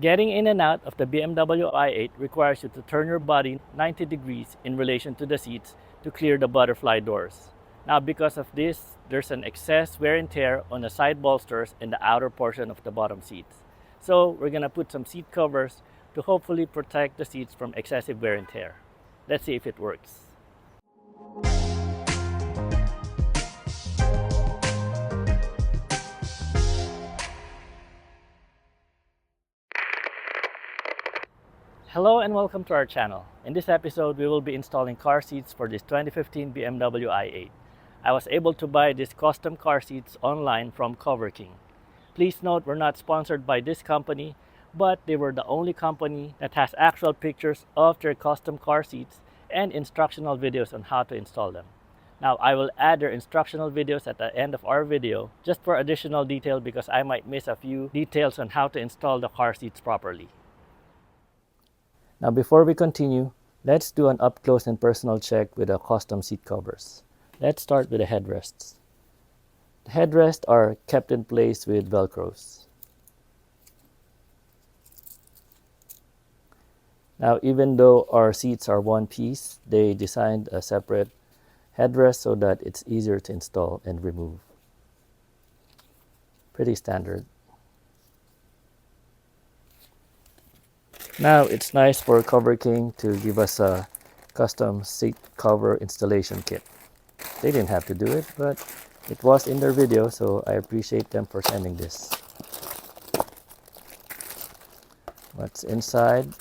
Getting in and out of the BMW i8 requires you to turn your body 90 degrees in relation to the seats to clear the butterfly doors. Now, because of this, there's an excess wear and tear on the side bolsters and the outer portion of the bottom seats. So we're gonna put some seat covers to hopefully protect the seats from excessive wear and tear. Let's see if it works. Hello and welcome to our channel. In this episode, we will be installing car seats for this 2015 BMW i8. I was able to buy these custom car seats online from CoverKing. Please note we're not sponsored by this company, but they were the only company that has actual pictures of their custom car seats and instructional videos on how to install them. Now, I will add their instructional videos at the end of our video just for additional detail because I might miss a few details on how to install the car seats properly. Now, before we continue, let's do an up-close and personal check with the custom seat covers. Let's start with the headrests. The headrests are kept in place with Velcros. Now, even though our seats are one piece, they designed a separate headrest so that it's easier to install and remove. Pretty standard. Now, it's nice for CoverKing to give us a custom seat cover installation kit. They didn't have to do it, but it was in their video, so I appreciate them for sending this. What's inside?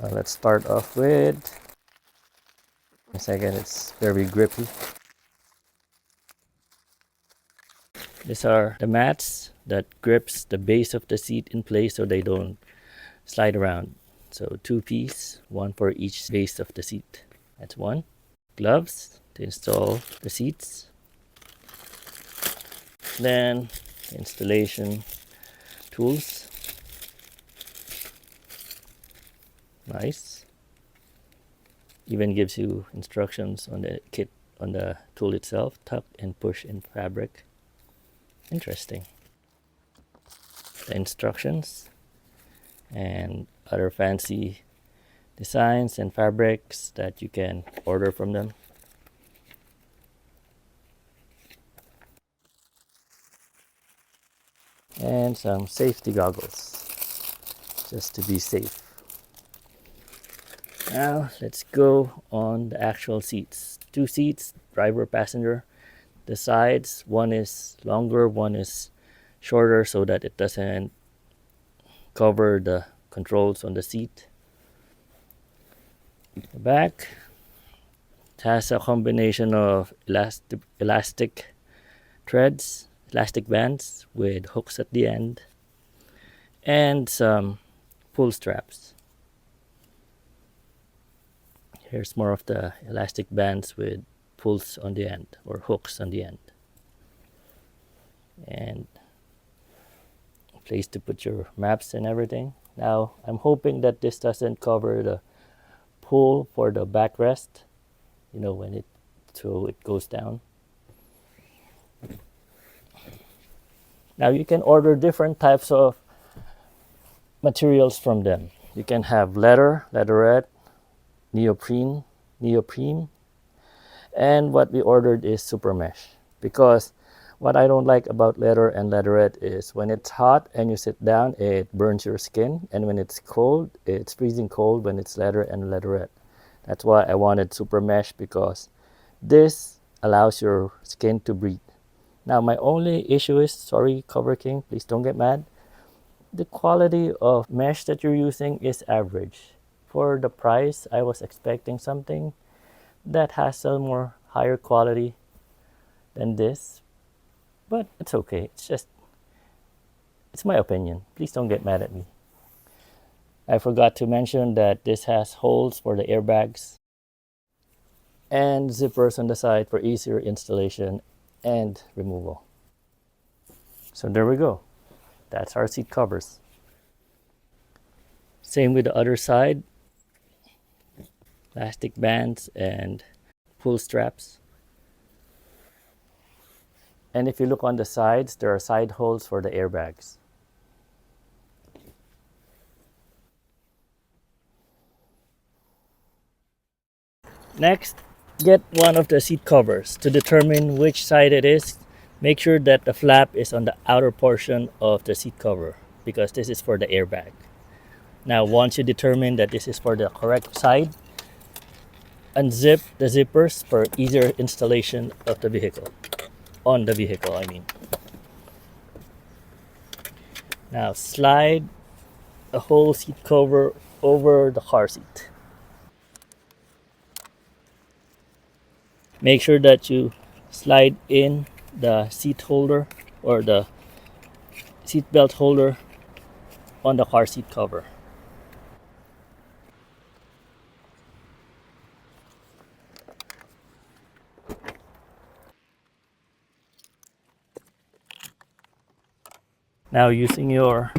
Let's start off with a second. It's very grippy. These are the mats that grips the base of the seat in place so they don't slide around. So 2 piece, one for each base of the seat. That's one. Gloves to install the seats. Then installation tools. Nice. Even gives you instructions on the kit, on the tool itself. Tuck and push in fabric. Interesting. The instructions and other fancy designs and fabrics that you can order from them. And some safety goggles just to be safe. Now let's go on the actual seats. 2 seats, driver, passenger. The sides, one is longer, one is shorter so that it doesn't cover the controls on the seat. The back, it has a combination of elastic threads, elastic bands with hooks at the end, and some pull straps. Here's more of the elastic bands with pulls on the end or hooks on the end, and a place to put your maps and everything. Now I'm hoping that this doesn't cover the pull for the backrest, you know, when it goes down. Now you can order different types of materials from them. You can have leather, leatherette, neoprene, and what we ordered is super mesh, because what I don't like about leather and leatherette is when it's hot and you sit down, it burns your skin, and when it's cold, it's freezing cold when it's leather and leatherette. That's why I wanted super mesh, because this allows your skin to breathe. Now my only issue is, sorry CoverKing, please don't get mad, the quality of mesh that you're using is average. For the price, I was expecting something that has a more higher quality than this, but it's okay. It's my opinion. Please don't get mad at me. I forgot to mention that this has holes for the airbags and zippers on the side for easier installation and removal. So there we go. That's our seat covers. Same with the other side. Elastic bands and pull straps. And if you look on the sides, there are side holes for the airbags. Next, get one of the seat covers. To determine which side it is, make sure that the flap is on the outer portion of the seat cover because this is for the airbag. Now, once you determine that this is for the correct side, unzip the zippers for easier installation of the vehicle. On the vehicle, I mean. Now, slide a whole seat cover over the car seat. Make sure that you slide in the seat holder or the seat belt holder on the car seat cover. Now, using your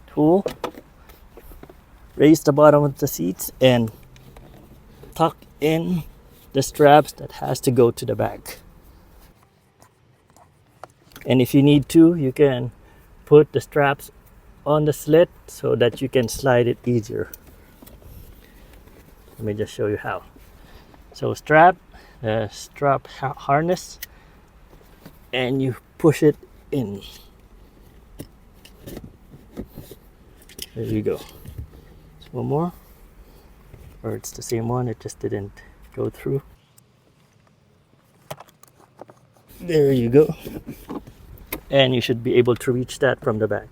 tool, raise the bottom of the seats and tuck in the straps that has to go to the back. And if you need to, you can put the straps on the slit so that you can slide it easier. Let me just show you how. So strap the strap harness and you push it in. There you go. So one more, or it's the same one, it just didn't go through. There you go. And you should be able to reach that from the back.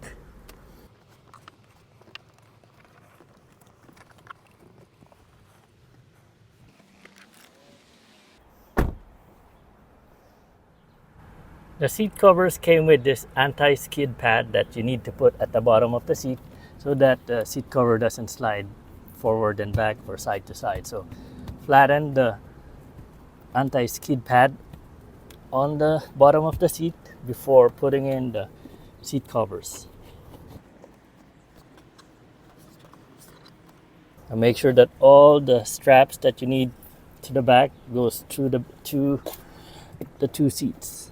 The seat covers came with this anti-skid pad that you need to put at the bottom of the seat so that the seat cover doesn't slide forward and back or side to side. So flatten the anti-skid pad on the bottom of the seat before putting in the seat covers. And make sure that all the straps that you need to the back goes through the two seats.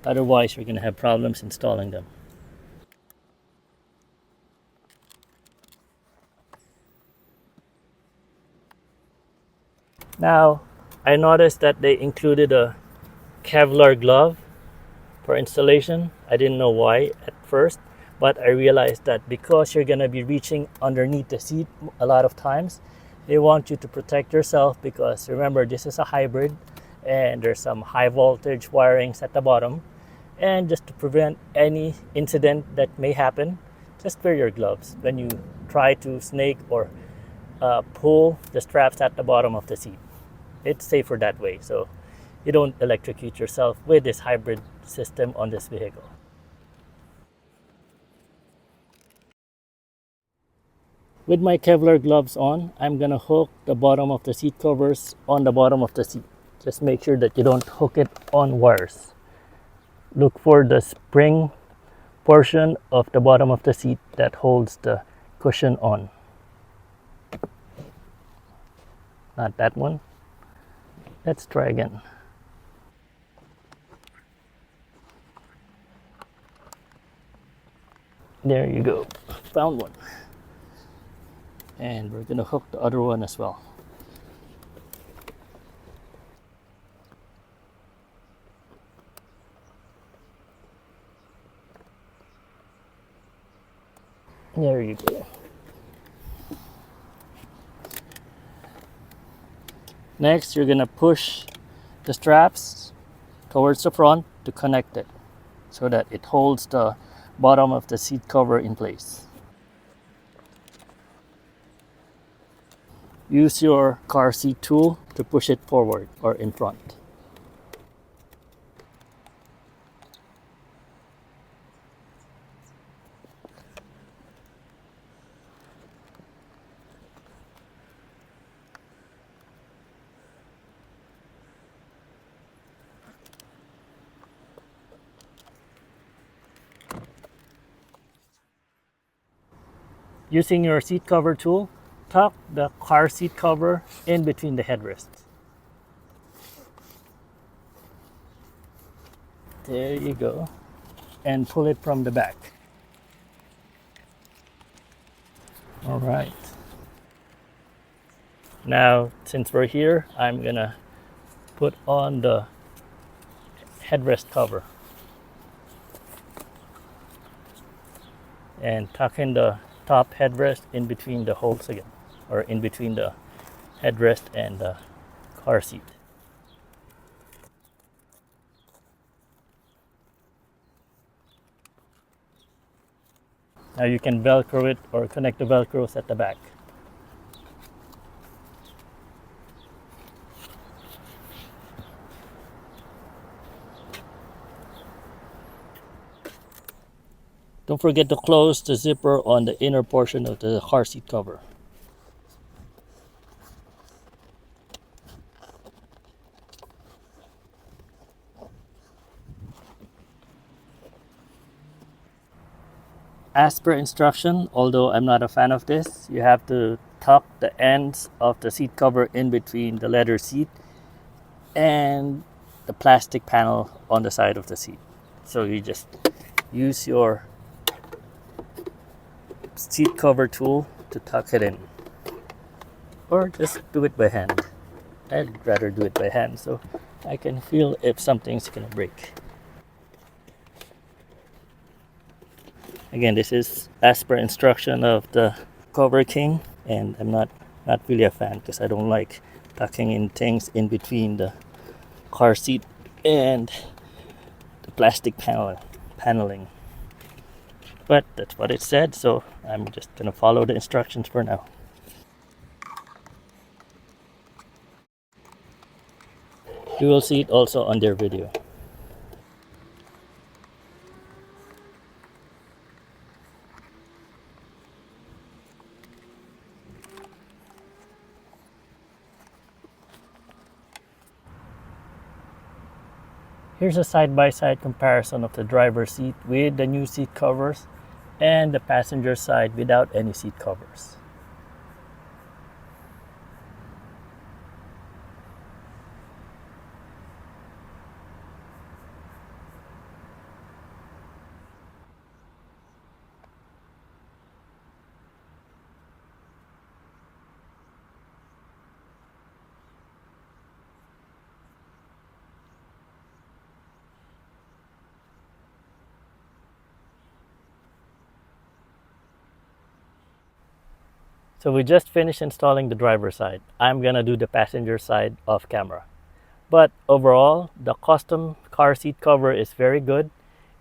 Otherwise, you're going to have problems installing them. Now, I noticed that they included a Kevlar glove for installation. I didn't know why at first, but I realized that because you're going to be reaching underneath the seat a lot of times, they want you to protect yourself because remember, this is a hybrid and there's some high voltage wirings at the bottom. And just to prevent any incident that may happen, just wear your gloves when you try to snake or pull the straps at the bottom of the seat. It's safer that way, so you don't electrocute yourself with this hybrid system on this vehicle. With my Kevlar gloves on, I'm gonna hook the bottom of the seat covers on the bottom of the seat. Just make sure that you don't hook it on wires. Look for the spring portion of the bottom of the seat that holds the cushion on. Not that one. Let's try again. There you go. Found one. And we're gonna hook the other one as well. There you go. Next, you're gonna push the straps towards the front to connect it so that it holds the bottom of the seat cover in place. Use your car seat tool to push it forward or in front. Using your seat cover tool, tuck the car seat cover in between the headrests. There you go. And pull it from the back. All right. Now, since we're here, I'm gonna put on the headrest cover and tuck in the top headrest in between the holes again, or in between the headrest and the car seat. Now you can velcro it or connect the velcros at the back. Don't forget to close the zipper on the inner portion of the car seat cover. As per instruction, although I'm not a fan of this, you have to tuck the ends of the seat cover in between the leather seat and the plastic panel on the side of the seat. So you just use your seat cover tool to tuck it in, or just do it by hand. I'd rather do it by hand so I can feel if something's gonna break. Again, this is as per instruction of the CoverKing, and I'm not really a fan because I don't like tucking in things in between the car seat and the plastic paneling. But that's what it said, so I'm just gonna follow the instructions for now. You will see it also on their video. Here's a side-by-side comparison of the driver's seat with the new seat covers and the passenger side without any seat covers. So we just finished installing the driver's side. I'm gonna do the passenger side off camera. But overall, the custom car seat cover is very good.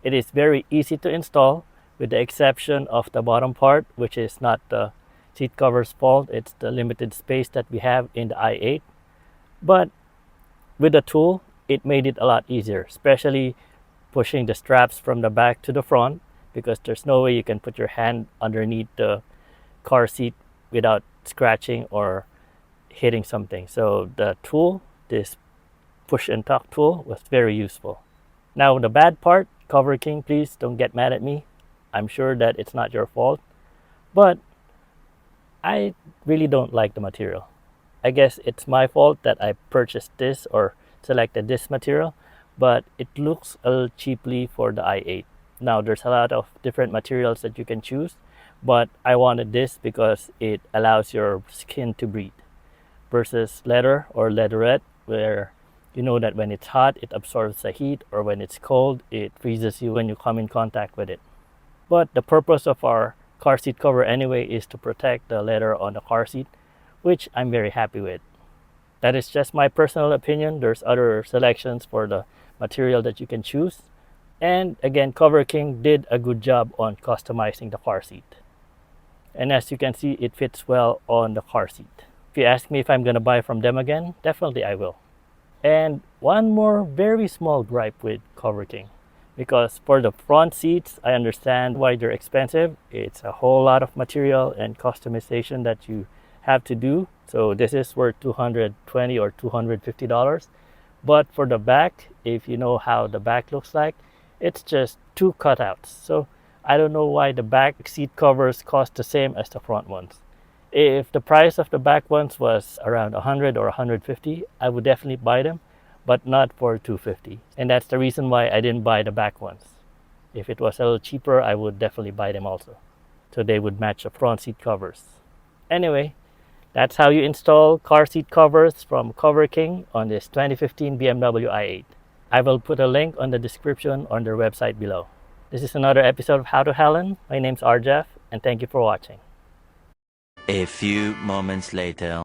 It is very easy to install with the exception of the bottom part, which is not the seat cover's fault. It's the limited space that we have in the i8. But with the tool, it made it a lot easier, especially pushing the straps from the back to the front, because there's no way you can put your hand underneath the car seat without scratching or hitting something. So the tool, this push and tuck tool, was very useful. Now the bad part, CoverKing, please don't get mad at me. I'm sure that it's not your fault, but I really don't like the material. I guess it's my fault that I purchased this or selected this material, but it looks a little cheaply for the i8. Now there's a lot of different materials that you can choose, but I wanted this because it allows your skin to breathe versus leather or leatherette, where you know that when it's hot it absorbs the heat, or when it's cold it freezes you when you come in contact with it. But the purpose of our car seat cover anyway is to protect the leather on the car seat, which I'm very happy with. That is just my personal opinion. There's other selections for the material that you can choose. And again, CoverKing did a good job on customizing the car seat. And as you can see, it fits well on the car seat. If you ask me if I'm gonna buy from them again, definitely I will. And one more very small gripe with CoverKing, because for the front seats, I understand why they're expensive. It's a whole lot of material and customization that you have to do. So this is worth $220 or $250. But for the back, if you know how the back looks like, it's just two cutouts. So I don't know why the back seat covers cost the same as the front ones. If the price of the back ones was around 100 or 150, I would definitely buy them, but not for 250. And that's the reason why I didn't buy the back ones. If it was a little cheaper, I would definitely buy them also, so they would match the front seat covers. Anyway, That's how you install car seat covers from CoverKing on this 2015 BMW i8. I will put a link on the description on their website below. This is another episode of How to Helen. My name's RJeff, and thank you for watching. A few moments later.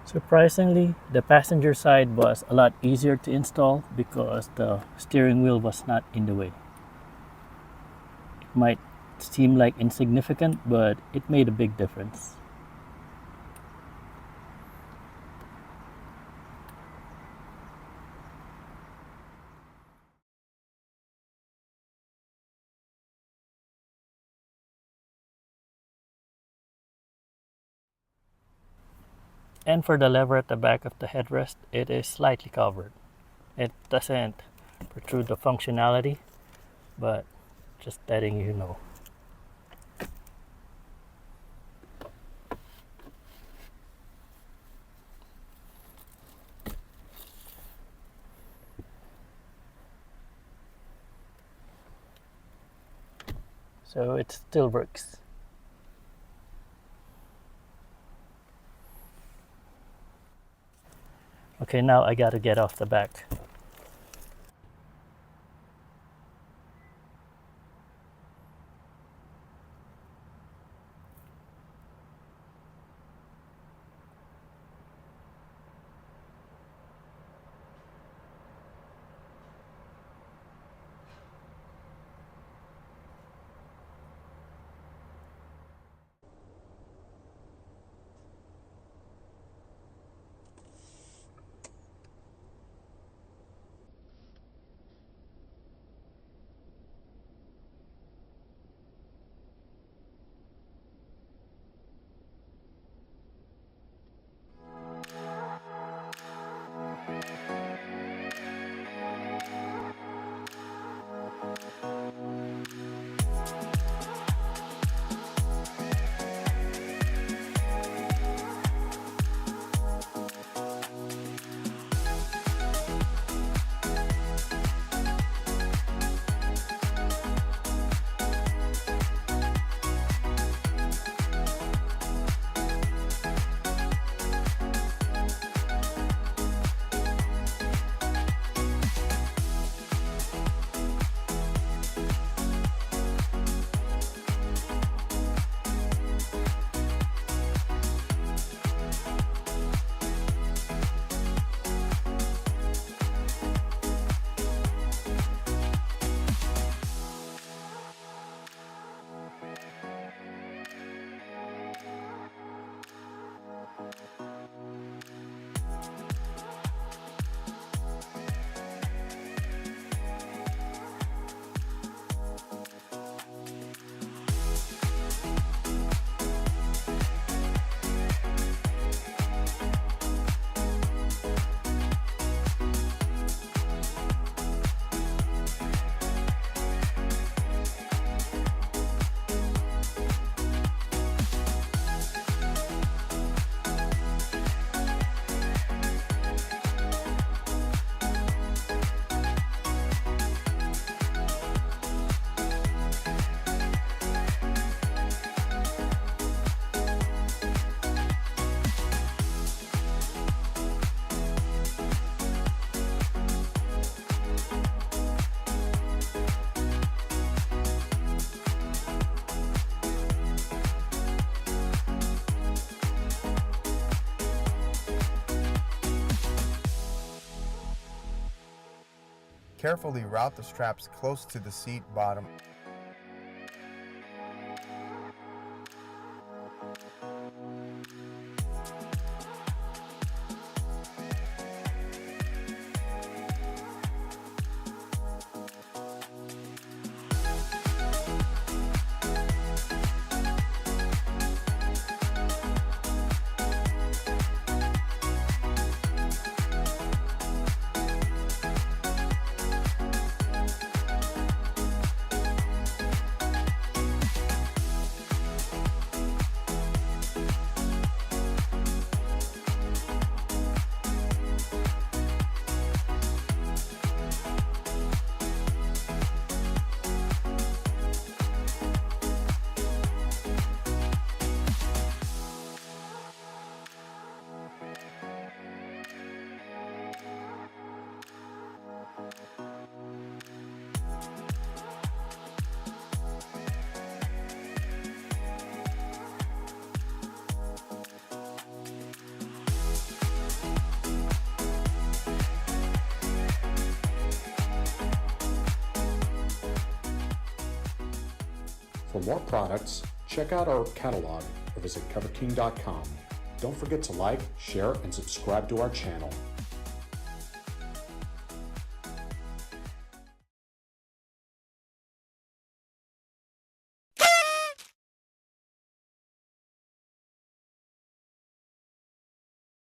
Surprisingly, the passenger side was a lot easier to install because the steering wheel was not in the way. It might seem like insignificant, but it made a big difference. And for the lever at the back of the headrest, it is slightly covered. It doesn't protrude the functionality, but just letting you know. So it still works. Okay, now I gotta get off the back. Carefully route the straps close to the seat bottom. For more products, check out our catalog or visit CoverKing.com. Don't forget to like, share, and subscribe to our channel.